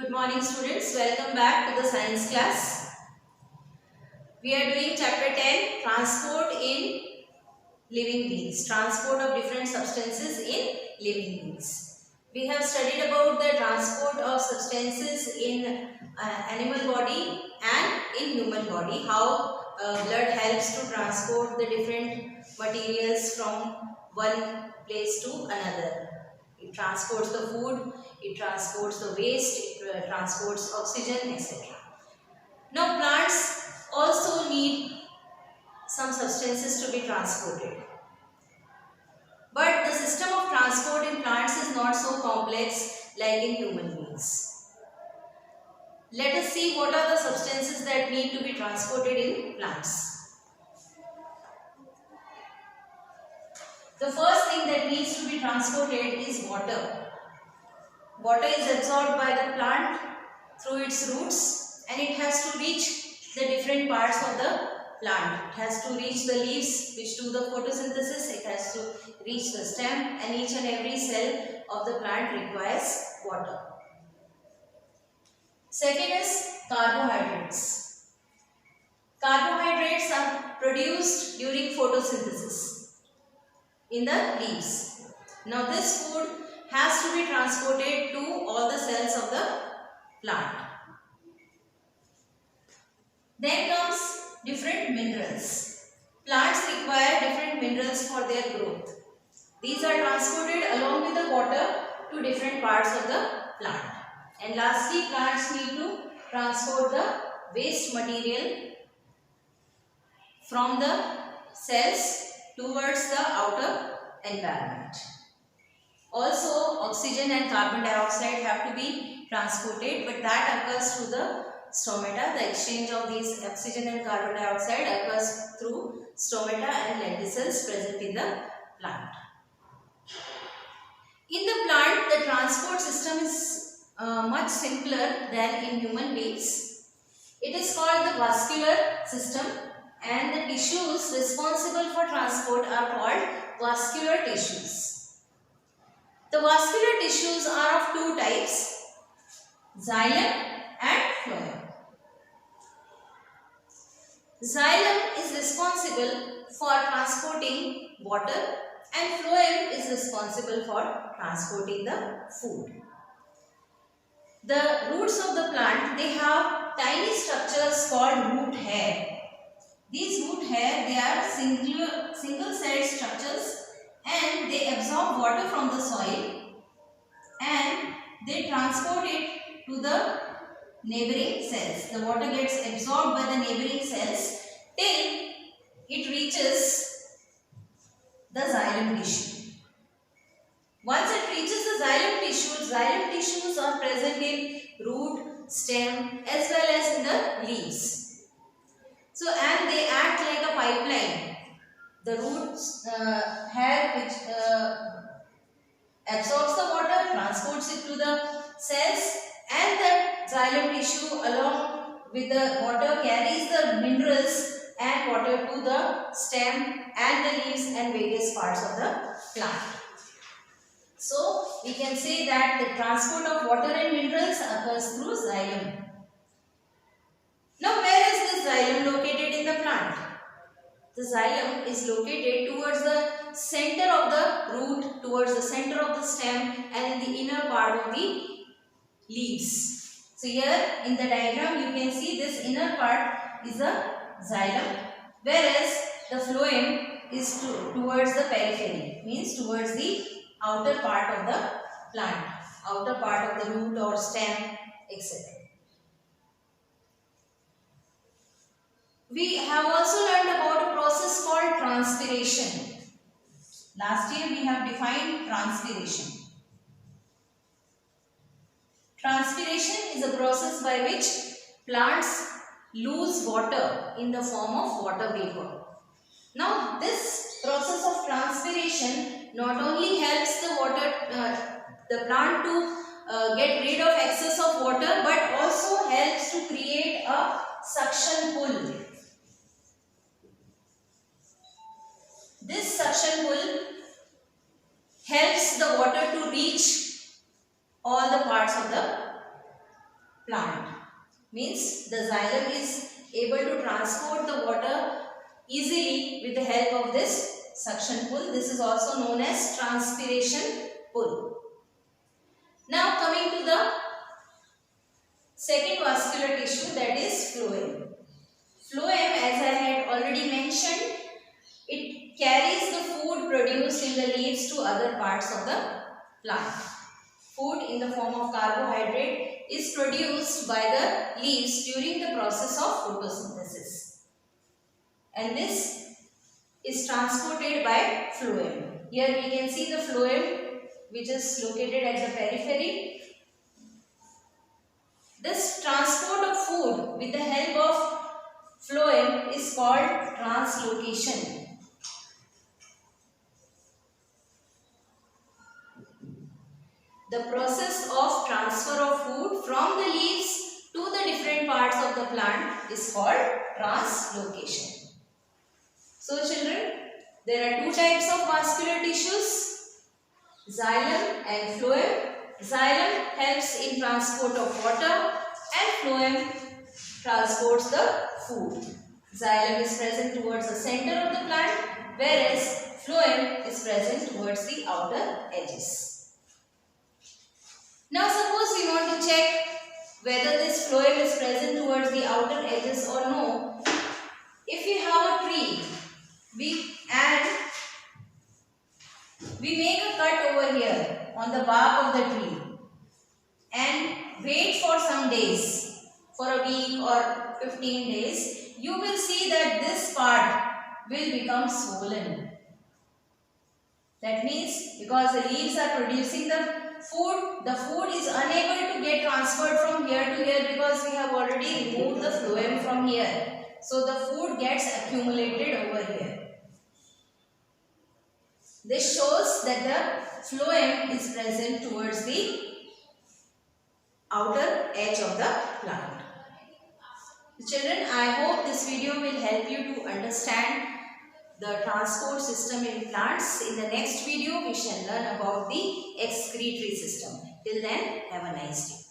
Good morning students, welcome back to the science class. We are doing chapter 10, transport in living beings, transport of different substances in living beings. We have studied about the transport of substances in animal body and in human body, how blood helps to transport the different materials from one place to another. It transports the food, it transports the waste, it transports oxygen, etc. Now plants also need some substances to be transported. But the system of transport in plants is not so complex like in human beings. Let us see what are the substances that need to be transported in plants. The first thing that needs to be transported is water. Water is absorbed by the plant through its roots and it has to reach the different parts of the plant. It has to reach the leaves which do the photosynthesis, it has to reach the stem, and each and every cell of the plant requires water. Second is carbohydrates. Carbohydrates are produced during photosynthesis in the leaves. Now this food has to be transported to all the cells of the plant. Then comes different minerals. Plants require different minerals for their growth. These are transported along with the water to different parts of the plant. And lastly, plants need to transport the waste material from the cells towards the outer environment. Also, oxygen and carbon dioxide have to be transported, but that occurs through the stomata. The exchange of these oxygen and carbon dioxide occurs through stomata and lenticels present in the plant. In the plant, the transport system is much simpler than in human beings. It is called the vascular system, and the tissues responsible for transport are called vascular tissues. The vascular tissues are of two types, xylem and phloem. Xylem is responsible for transporting water and phloem is responsible for transporting the food. The roots of the plant, they have tiny structures called root hair. These root hair, they are single celled structures and they absorb water from the soil and they transport it to the neighboring cells. The water gets absorbed by the neighboring cells till it reaches the xylem tissue. Once it reaches the xylem tissues are present in root, stem as well as in the leaves. So, and they act like a pipeline. The roots hair which absorbs the water, transports it to the cells, and the xylem tissue along with the water carries the minerals and water to the stem and the leaves and various parts of the plant. So, we can say that the transport of water and minerals occurs through xylem. Now, where is this xylem located in the plant? The xylem is located towards the center of the root, towards the center of the stem and in the inner part of the leaves. So here in the diagram you can see this inner part is the xylem, whereas the phloem is towards the periphery, means towards the outer part of the plant, outer part of the root or stem, etc. We have also learned about a process called transpiration. Last year we have defined transpiration. Transpiration is a process by which plants lose water in the form of water vapor. Now this process of transpiration not only helps the plant to get rid of excess of water, but also helps to create a suction pull. This suction pull helps the water to reach all the parts of the plant. Means the xylem is able to transport the water easily with the help of this suction pull. This is also known as transpiration pull. Now coming to the second vascular tissue, that is phloem. Phloem, as I had already mentioned, it carries the food produced in the leaves to other parts of the plant. Food in the form of carbohydrate is produced by the leaves during the process of photosynthesis. And this is transported by phloem. Here we can see the phloem, which is located at the periphery. This transport of food with the help of phloem is called translocation. The process of transfer of food from the leaves to the different parts of the plant is called translocation. So children, there are two types of vascular tissues, xylem and phloem. Xylem helps in transport of water and phloem transports the food. Xylem is present towards the center of the plant, whereas phloem is present towards the outer edges. Now suppose we want to check whether this phloem is present towards the outer edges or no. If we have a tree, we make a cut over here on the bark of the tree and wait for some days, for a week or 15 days, you will see that this part will become swollen. That means because the leaves are producing the food is unable to get transferred from here to here because we have already removed the phloem from here. So the food gets accumulated over here. This shows that the phloem is present towards the outer edge of the plant. Children, I hope this video will help you to understand the transport system in plants. In the next video, we shall learn about the excretory system. Till then, have a nice day.